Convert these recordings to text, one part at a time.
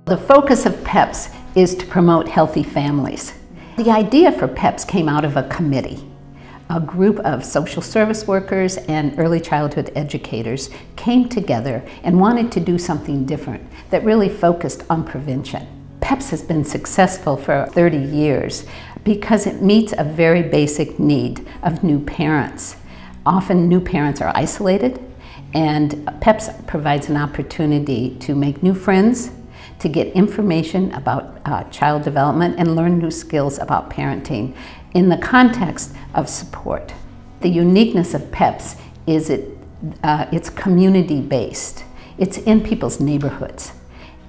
The focus of PEPS is to promote healthy families. The idea for PEPS came out of a committee. A group of social service workers and early childhood educators came together and wanted to do something different that really focused on prevention. PEPS has been successful for 30 years because it meets a very basic need of new parents. Often new parents are isolated, and PEPS provides an opportunity to make new friends, to get information about child development and learn new skills about parenting in the context of support. The uniqueness of PEPS is it's community-based. It's in people's neighborhoods,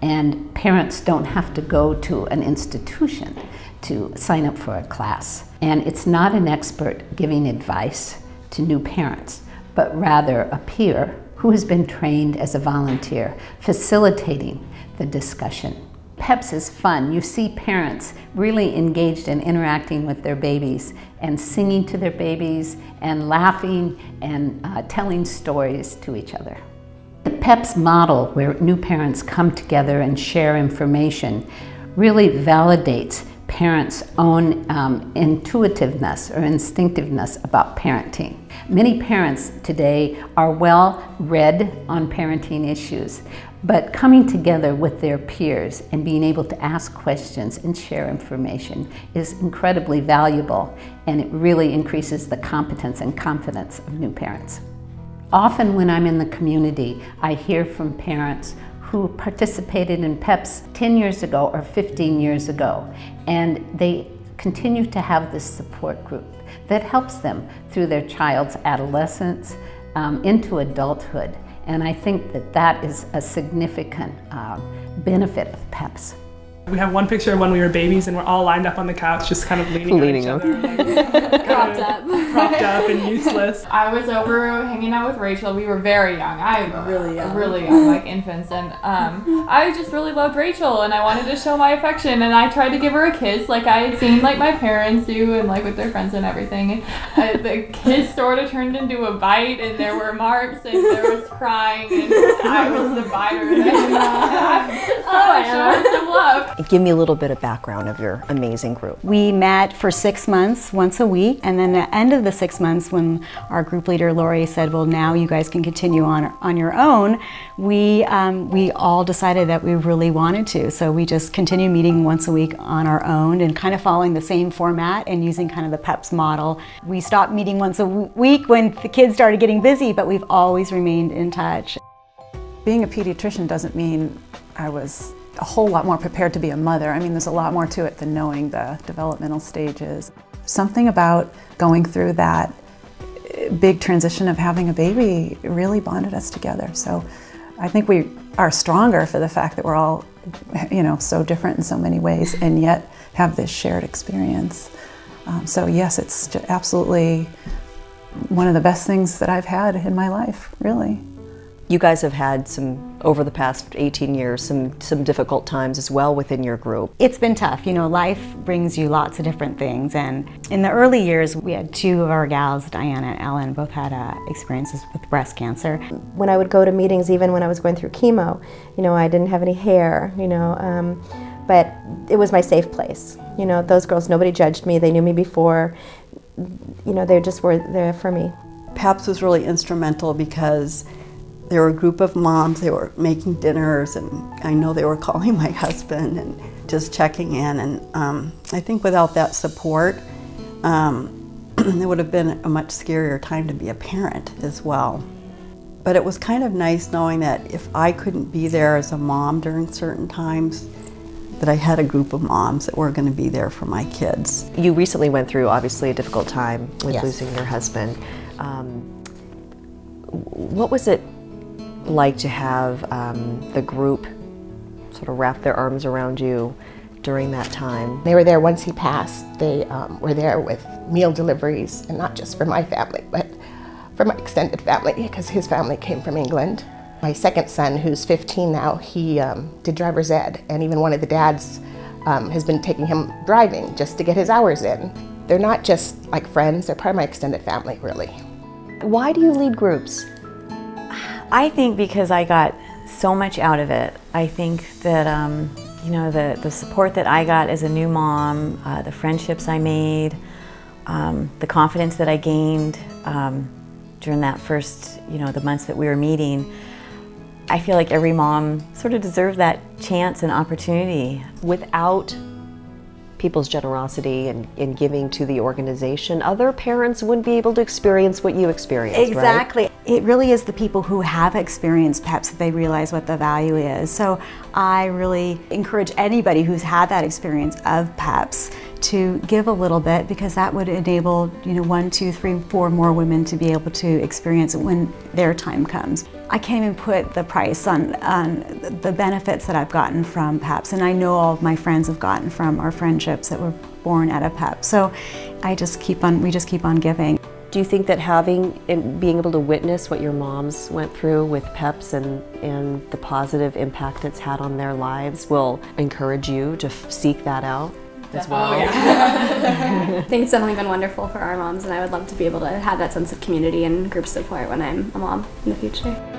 and parents don't have to go to an institution to sign up for a class. And it's not an expert giving advice to new parents, but rather a peer who has been trained as a volunteer, facilitating the discussion. PEPS is fun. You see parents really engaged in interacting with their babies and singing to their babies and laughing and telling stories to each other. The PEPS model, where new parents come together and share information, really validates parents' own intuitiveness or instinctiveness about parenting. Many parents today are well read on parenting issues, but coming together with their peers and being able to ask questions and share information is incredibly valuable, and it really increases the competence and confidence of new parents. Often when I'm in the community, I hear from parents who participated in PEPS 10 years ago or 15 years ago, and they continue to have this support group that helps them through their child's adolescence into adulthood. And I think that that is a significant benefit of PEPS. We have one picture of when we were babies and we're all lined up on the couch, just kind of leaning on each other. Like, propped up and useless. I was over hanging out with Rachel. We were very young. Really young, like infants. And I just really loved Rachel, and I wanted to show my affection, and I tried to give her a kiss like I had seen like my parents do and like with their friends and everything. And the kiss sort of turned into a bite, and there were marks, and there was crying, and I was the biter. And I just showed some love. Give me a little bit of background of your amazing group. We met for 6 months, once a week, and then at the end of the 6 months, when our group leader Lori said, well, now you guys can continue on your own, we all decided that we really wanted to. So we just continued meeting once a week on our own and kind of following the same format and using kind of the PEPS model. We stopped meeting once a week when the kids started getting busy, but we've always remained in touch. Being a pediatrician doesn't mean I was a whole lot more prepared to be a mother. I mean, there's a lot more to it than knowing the developmental stages. Something about going through that big transition of having a baby really bonded us together. So I think we are stronger for the fact that we're all, so different in so many ways and yet have this shared experience. So yes, it's absolutely one of the best things that I've had in my life, really. You guys have had over the past 18 years, some difficult times as well within your group. It's been tough. Life brings you lots of different things. And in the early years, we had two of our gals, Diana and Ellen, both had experiences with breast cancer. When I would go to meetings, even when I was going through chemo, I didn't have any hair, but it was my safe place. Those girls, nobody judged me. They knew me before. They just were there for me. PEPS was really instrumental because there were a group of moms. They were making dinners, and I know they were calling my husband and just checking in. And I think without that support, it would have been a much scarier time to be a parent as well. But it was kind of nice knowing that if I couldn't be there as a mom during certain times, that I had a group of moms that were going to be there for my kids. You recently went through, obviously, a difficult time with Yes. losing your husband. What was it like to have the group sort of wrap their arms around you during that time? They were there once he passed. They were there with meal deliveries, and not just for my family, but for my extended family, because his family came from England. My second son, who's 15 now, he did driver's ed, and even one of the dads has been taking him driving just to get his hours in. They're not just like friends, they're part of my extended family, really. Why do you lead groups? I think because I got so much out of it. I think that You know, the support that I got as a new mom, the friendships I made, the confidence that I gained during that first, the months that we were meeting, I feel like every mom sort of deserved that chance and opportunity. Without people's generosity and giving to the organization, other parents wouldn't be able to experience what you experienced, Exactly. Right? It really is the people who have experienced PEPS that they realize what the value is. So I really encourage anybody who's had that experience of PEPS to give a little bit, because that would enable 1, 2, 3, 4 more women to be able to experience it when their time comes. I can't even put the price on the benefits that I've gotten from PEPS, and I know all of my friends have gotten from our friendships that were born out of PEPS. So we just keep on giving. Do you think that having and being able to witness what your moms went through with PEPS and the positive impact it's had on their lives will encourage you to seek that out as well? Oh, yeah. I think it's definitely been wonderful for our moms, and I would love to be able to have that sense of community and group support when I'm a mom in the future.